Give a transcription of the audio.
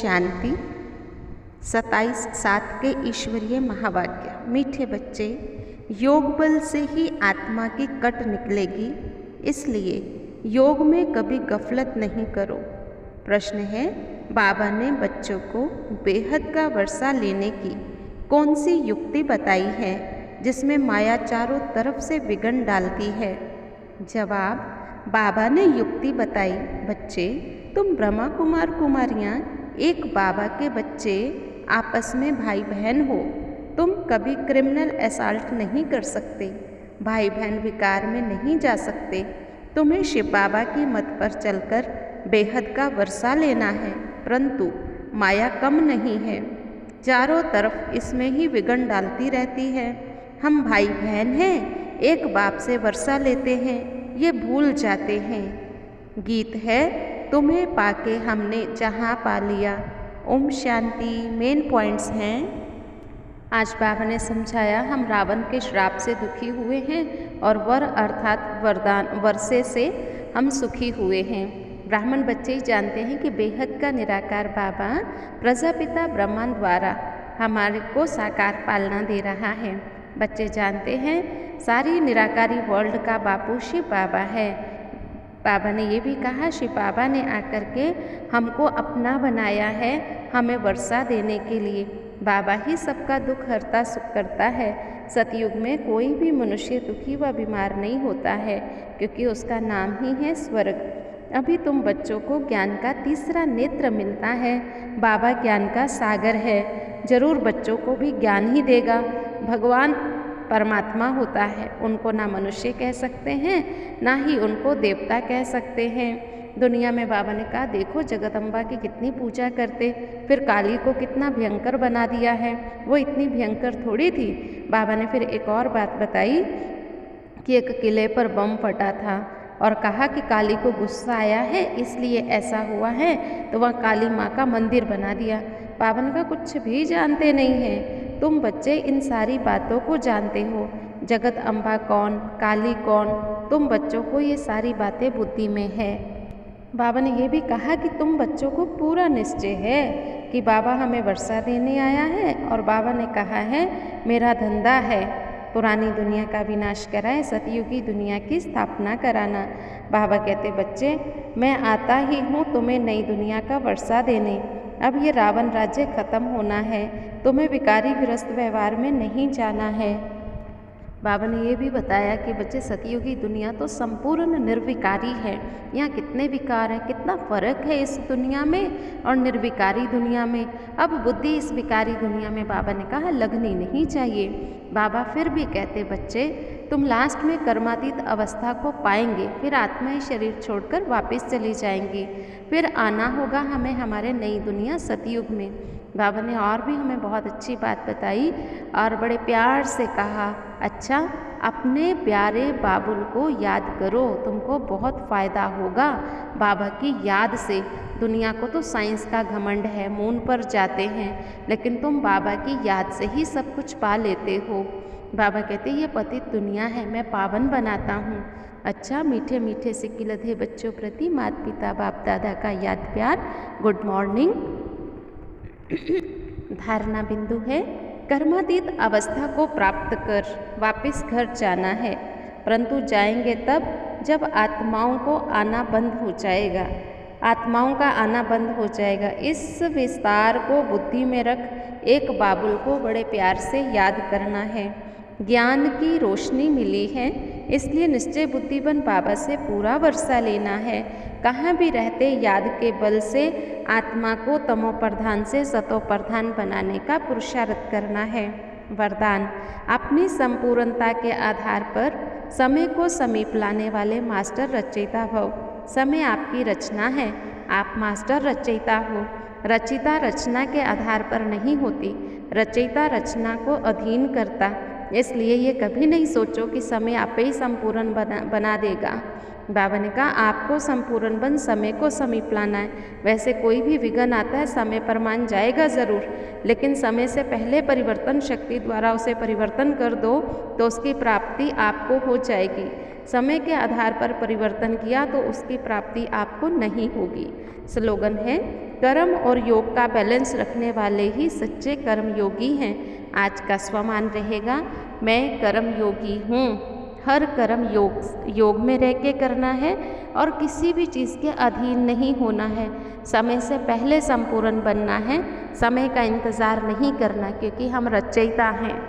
शांति। 27/7 के ईश्वरीय महावाक्य। मीठे बच्चे, योग बल से ही आत्मा की कट निकलेगी, इसलिए योग में कभी गफलत नहीं करो। प्रश्न है, बाबा ने बच्चों को बेहद का वर्षा लेने की कौन सी युक्ति बताई है जिसमें माया चारों तरफ से विघ्न डालती है? जवाब, बाबा ने युक्ति बताई, बच्चे तुम ब्रह्मा कुमार कुमारियाँ एक बाबा के बच्चे आपस में भाई बहन हो। तुम कभी क्रिमिनल असॉल्ट नहीं कर सकते, भाई बहन विकार में नहीं जा सकते। तुम्हें शिव बाबा की मत पर चलकर बेहद का वर्षा लेना है, परंतु माया कम नहीं है, चारों तरफ इसमें ही विघ्न डालती रहती है। हम भाई बहन हैं, एक बाप से वर्षा लेते हैं, ये भूल जाते हैं। गीत है, तुम्हें पाके हमने जहाँ पा लिया। ओम शांति। मेन पॉइंट्स हैं, आज बाबा ने समझाया हम रावण के श्राप से दुखी हुए हैं और वर अर्थात वरदान वर्षे से हम सुखी हुए हैं। ब्राह्मण बच्चे ही जानते हैं कि बेहद का निराकार बाबा प्रजापिता ब्रह्मा द्वारा हमारे को साकार पालना दे रहा है। बच्चे जानते हैं सारी निराकारी वर्ल्ड का बापू शिव बाबा है। बाबा ने ये भी कहा, शिव बाबा ने आकर के हमको अपना बनाया है, हमें वर्षा देने के लिए। बाबा ही सबका दुख हरता सुख करता है। सतयुग में कोई भी मनुष्य दुखी व बीमार नहीं होता है, क्योंकि उसका नाम ही है स्वर्ग। अभी तुम बच्चों को ज्ञान का तीसरा नेत्र मिलता है। बाबा ज्ञान का सागर है, जरूर बच्चों को भी ज्ञान ही देगा। भगवान परमात्मा होता है, उनको ना मनुष्य कह सकते हैं, ना ही उनको देवता कह सकते हैं। दुनिया में बाबा ने कहा, देखो जगदम्बा की कितनी पूजा करते, फिर काली को कितना भयंकर बना दिया है, वो इतनी भयंकर थोड़ी थी। बाबा ने फिर एक और बात बताई कि एक किले पर बम फटा था और कहा कि काली को गुस्सा आया है, इसलिए ऐसा हुआ है, तो वहाँ काली माँ का मंदिर बना दिया। बाबा ने कहा, कुछ भी जानते नहीं हैं तुम बच्चे, इन सारी बातों को जानते हो। जगत अम्बा कौन, काली कौन, तुम बच्चों को ये सारी बातें बुद्धि में है। बाबा ने ये भी कहा कि तुम बच्चों को पूरा निश्चय है कि बाबा हमें वर्षा देने आया है, और बाबा ने कहा है मेरा धंधा है पुरानी दुनिया का विनाश कराए, सतयुगी दुनिया की स्थापना कराना। बाबा कहते, बच्चे मैं आता ही हूँ तुम्हें नई दुनिया का वर्षा देने। अब ये रावण राज्य खत्म होना है, तुम्हें विकारी गृहस्थ व्यवहार में नहीं जाना है। बाबा ने ये भी बताया कि बच्चे सतयुगी दुनिया तो संपूर्ण निर्विकारी है। यहाँ कितने विकार हैं, कितना फर्क है इस दुनिया में और निर्विकारी दुनिया में। अब बुद्धि इस विकारी दुनिया में बाबा ने कहा लगनी नहीं चाहिए। बाबा फिर भी कहते, बच्चे तुम लास्ट में कर्मातीत अवस्था को पाएंगे, फिर आत्मा ही शरीर छोड़कर वापस चली जाएंगी, फिर आना होगा हमें हमारे नई दुनिया सतयुग में। बाबा ने और भी हमें बहुत अच्छी बात बताई और बड़े प्यार से कहा, अच्छा अपने प्यारे बाबुल को याद करो, तुमको बहुत फ़ायदा होगा बाबा की याद से। दुनिया को तो साइंस का घमंड है, मून पर जाते हैं, लेकिन तुम बाबा की याद से ही सब कुछ पा लेते हो। बाबा कहते, ये पतित दुनिया है, मैं पावन बनाता हूँ। अच्छा मीठे मीठे सिक्के लधे बच्चों प्रति माता पिता बाप दादा का याद प्यार। Good morning. धारणा बिंदु है, कर्मातीत अवस्था को प्राप्त कर वापस घर जाना है, परंतु जाएंगे तब जब आत्माओं को आना बंद हो जाएगा। आत्माओं का आना बंद हो जाएगा। इस विस्तार को बुद्धि में रख, एक बाबुल को बड़े प्यार से याद करना है। ज्ञान की रोशनी मिली है, इसलिए निश्चय बुद्धिवन बाबा से पूरा वर्षा लेना है। कहाँ भी रहते याद के बल से आत्मा को तमो प्रधान से सतो प्रधान बनाने का पुरुषार्थ करना है। वरदान, अपनी संपूर्णता के आधार पर समय को समीप लाने वाले मास्टर रचयिता भव। समय आपकी रचना है, आप मास्टर रचयिता हो। रचयिता रचना के आधार पर नहीं होती, रचयिता रचना को अधीन करता। इसलिए ये कभी नहीं सोचो कि समय आप ही संपूर्ण बना देगा। बाबा ने कहा, आपको संपूर्ण बन समय को समीप लाना है। वैसे कोई भी विघ्न आता है समय पर मान जाएगा ज़रूर, लेकिन समय से पहले परिवर्तन शक्ति द्वारा उसे परिवर्तन कर दो तो उसकी प्राप्ति आपको हो जाएगी। समय के आधार पर परिवर्तन किया तो उसकी प्राप्ति आपको नहीं होगी। स्लोगन है, कर्म और योग का बैलेंस रखने वाले ही सच्चे कर्म योगी हैं। आज का स्वमान रहेगा, मैं कर्म योगी हूँ। हर कर्म योग में रह के करना है और किसी भी चीज़ के अधीन नहीं होना है। समय से पहले संपूर्ण बनना है, समय का इंतज़ार नहीं करना, क्योंकि हम रचयिता हैं।